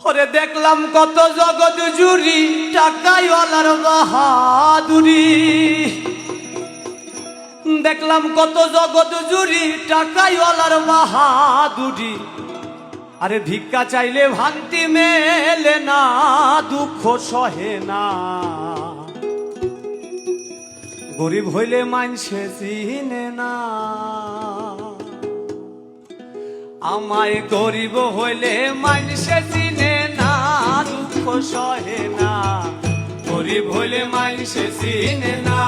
ওরে দেখলাম কত জগৎ জুড়ি টাকাইওয়ালার বাহাদুরি, দেখলাম কত জগৎ জুড়ি টাকাইওয়ালার বাহাদুরি। আরে ভিক্ষা চাইলে ভান্তি মেলে না, দুঃখ সহে না, গরিব হইলে মানসে চিনে না। আমায় গরিব হইলে মানসে চিনে না, দুঃখ সহে না, গরিব হইলে মানসে চিনে না।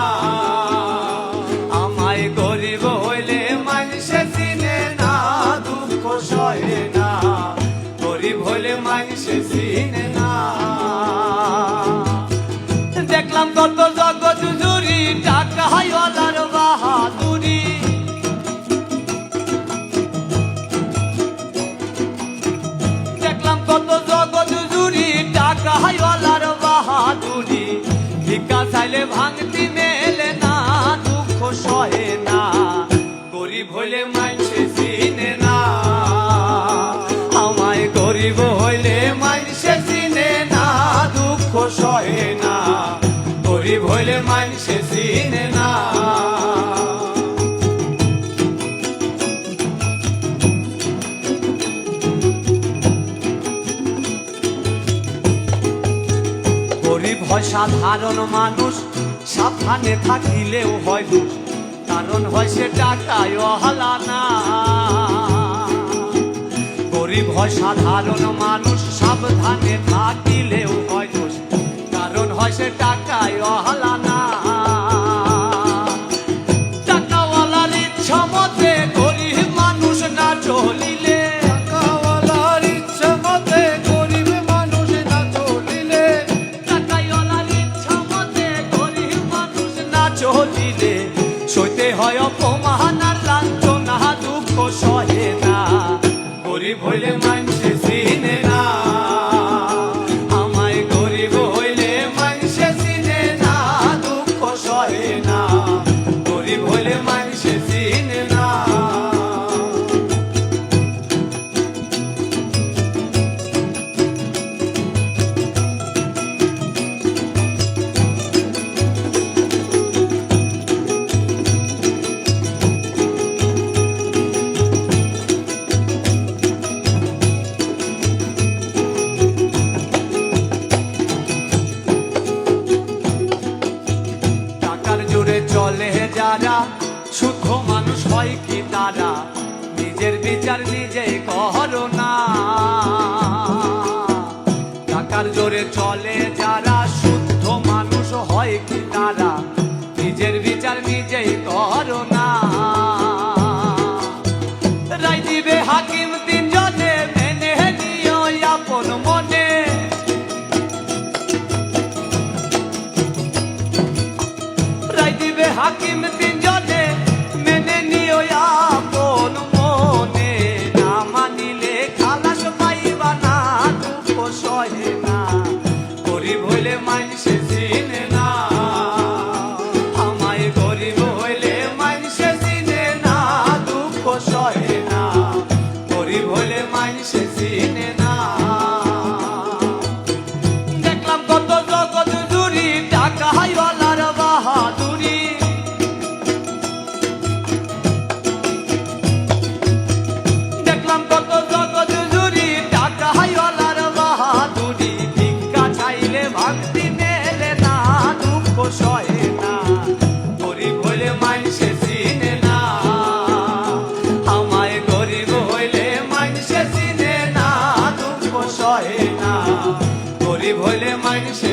আমায় গরিব হইলে মানসে চিনে না, দুঃখ সহে না, গরিব হইলে মানসে চিনে না। দেখলাম কত জগৎ জুড়ি টাকাইওয়ালার বাহাদুরি, দেখলাম কত জগৎ জুড়ি টাকাইওয়ালার বাহাদুরি। ভিক্ষা চাইলে ভাঙতি মেলে না, দুঃখ সহে না, গরিব হইলে মানসে চিনে না। আমায় গরিব হইলে মানসে চিনে না, দুঃখ সহে না, গরিব হইলে মানসে চিনে না। গরিব হয় সাধারণ মানুষ, সাবধানে থাকিলেও হয় দোষ, কারণ হয় সে টাকাইওয়ালা না। গরিব হয় সাধারণ মানুষ, সাবধানে থাকিলেও হয় দোষ, কারণ হয় সে টাকাইওয়ালা না। টাকাওয়ালার ইচ্ছা মতে গরিব মানুষ না চলিলে, টাকাওয়ালার ইচ্ছা মতে গরিব মানুষ না চলিলে, টাকাওয়ালার ইচ্ছা মতে গরিব মানুষ না চলিলে, সইতে হয় অপমান আর লাঞ্ছনা, দুঃখ সহে না, গরিব হইলে মানসে চিনে না। আমায় গরিব হইলে মানসে চিনে না, দুঃখ সহে না, গরিব হইলে মানসে চিনে না। চলে যারা শুদ্ধ মানুষ হয় কি তারা, নিজের বিচার নিজেই করো না। টাকার জোরে চলে যারা শুদ্ধ মানুষ হয় কি তারা, নিজের বিচার নিজেই করো না। রায় দিবে হাকিম তিনজনে, মেনে নিও আপন মনে, হাকিম তিনজনে, মেনে নিও আপন মনে। না মানিলে খালাস পাইবা না, দুঃখ সহে না, গরিব হইলে মানসে চিনে না। আমায় গরিব হইলে মানসে চিনে না, দুঃখ সহে না, গরিব হইলে মানসে চিনে না। দেখলাম কত জগৎ জুড়ি টাকাইওয়ালার বাহাদুরি, দেখলাম কত জগৎ জুড়ি টাকাইওয়ালার বাহাদুরি। ভিক্ষা চাইলে ভাঙতি মেলে না, দুঃখ সহে না, গরিব হইলে মানসে চিনে না। আমায় গরিব হইলে মানসে চিনে না, দুঃখ সহে না, গরিব হইলে মানসে